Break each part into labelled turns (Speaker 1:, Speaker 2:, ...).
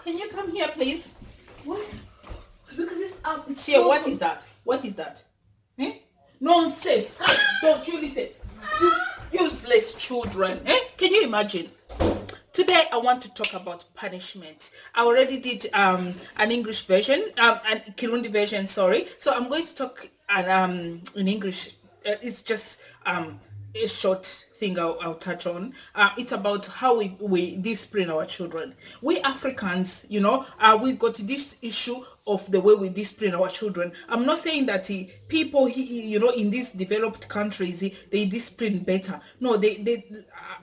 Speaker 1: can you come here, please?
Speaker 2: What? Look at this app. It's
Speaker 1: Here,
Speaker 2: so
Speaker 1: what is that? What is that? Eh? Nonsense. Don't you listen. Useless children. Can you imagine? Today I want to talk about punishment. I already did an English version, an Kirundi version, sorry. So I'm going to talk in English. It's just a short thing I'll touch on. It's about how we discipline our children. We Africans, we've got this issue of the way we discipline our children. I'm not saying that people, in these developed countries, they discipline better. No,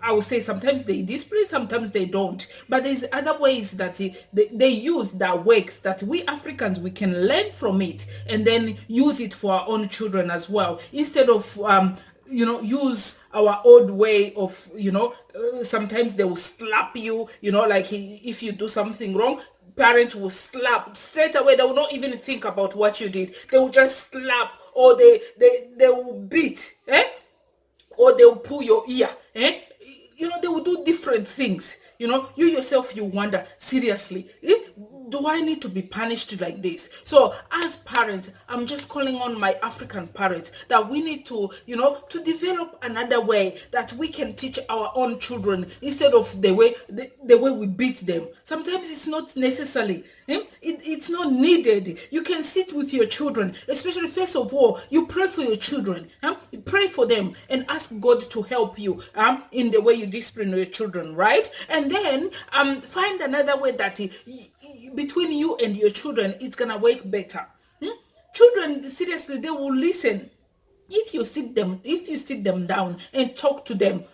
Speaker 1: I would say sometimes they discipline, sometimes they don't. But there's other ways that they use that works that we Africans, we can learn from it and then use it for our own children as well. Instead of use our old way of, sometimes they will slap you, like if you do something wrong, parents will slap straight away. They will not even think about what you did. They will just slap, or they will beat, or they'll pull your ear, they will do different things. You yourself, you wonder, seriously, do I need to be punished like this? So as parents, I'm just calling on my African parents that we need to, to develop another way that we can teach our own children instead of the way we beat them. Sometimes it's not necessary. It's not needed. You can sit with your children, especially first of all, you pray for your children. You pray for them and ask God to help you in the way you discipline your children, right? And then find another way that between you and your children, it's gonna work better. Children, seriously, they will listen. If you sit them down and talk to them,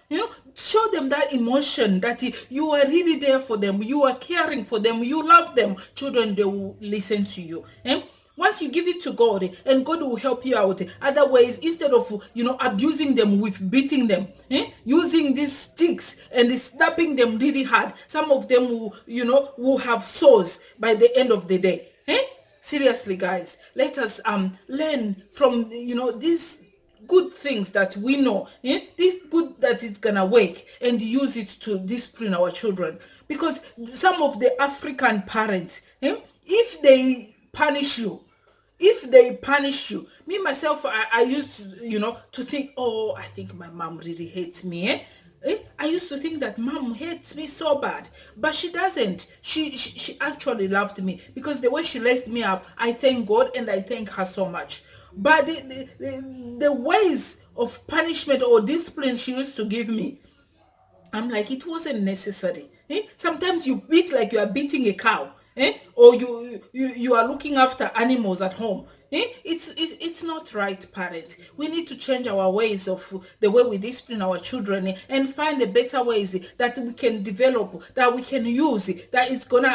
Speaker 1: show them that emotion that you are really there for them, you are caring for them, you love them. Children, they will listen to you. Once you give it to God, and God will help you out. Otherwise, instead of abusing them with beating them, using these sticks and snapping them really hard, some of them will have sores by the end of the day. Seriously, guys, let us learn from these good things that we know, this good that it's gonna work, and use it to discipline our children. Because some of the African parents, if they punish you, me myself, I used to think, oh, I think my mom really hates me. I used to think that mom hates me so bad, but she doesn't. She actually loved me, because the way she raised me up, I thank God and I thank her so much. But the ways of punishment or discipline she used to give me, I'm like, it wasn't necessary. Sometimes you beat like you are beating a cow, or you are looking after animals at home. It's not right, parents. We need to change our ways of the way we discipline our children, and find the better ways that we can develop, that we can use, that it's gonna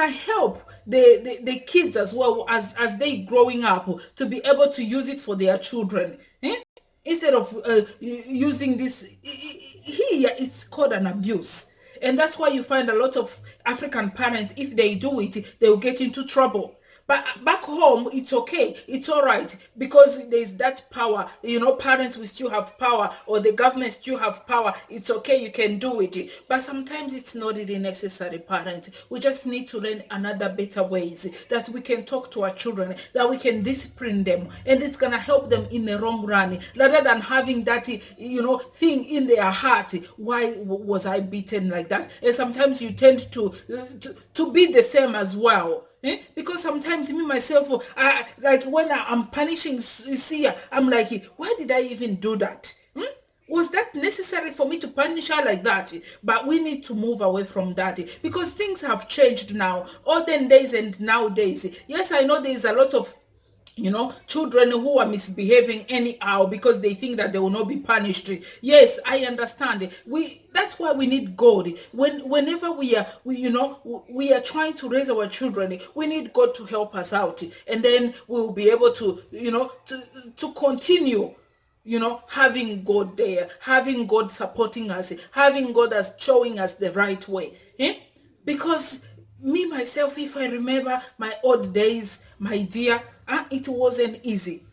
Speaker 1: help the kids as well as they growing up to be able to use it for their children. Instead of using this, here it's called an abuse. And that's why you find a lot of African parents, if they do it, they will get into trouble. But back home, it's okay. It's all right, because there's that power. Parents will still have power, or the government still have power. It's okay. You can do it. But sometimes it's not really necessary, parents. We just need to learn another better ways that we can talk to our children, that we can discipline them, and it's going to help them in the long run, rather than having that, thing in their heart. Why was I beaten like that? And sometimes you tend to be the same as well. Because sometimes me myself, like when I'm punishing Sia, I'm like, why did I even do that? Was that necessary for me to punish her like that? But we need to move away from that, because things have changed now, olden days and nowadays. Yes, I know there's a lot of children who are misbehaving anyhow because they think that they will not be punished. Yes, I understand. That's why we need God. Whenever we are trying to raise our children, we need God to help us out, and then we'll be able to to continue having God there, having God supporting us, having God as showing us the right way. Because me myself, if I remember my old days, my dear, it wasn't easy.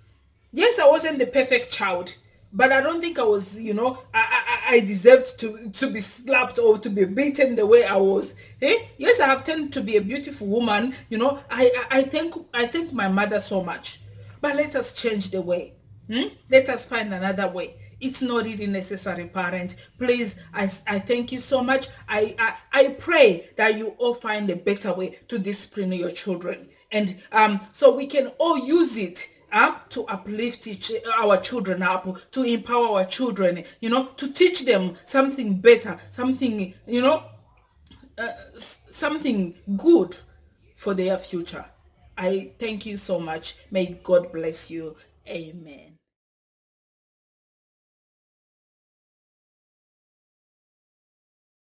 Speaker 1: Yes, I wasn't the perfect child, but I don't think I was, I deserved to be slapped or to be beaten the way I was. Yes, I have tended to be a beautiful woman. I thank my mother so much. But let us change the way. Let us find another way. It's not really necessary, parents. Please, I thank you so much. I pray that you all find a better way to discipline your children. And so we can all use it to uplift our children up, to empower our children, to teach them something better, something, something good for their future. I thank you so much. May God bless you. Amen.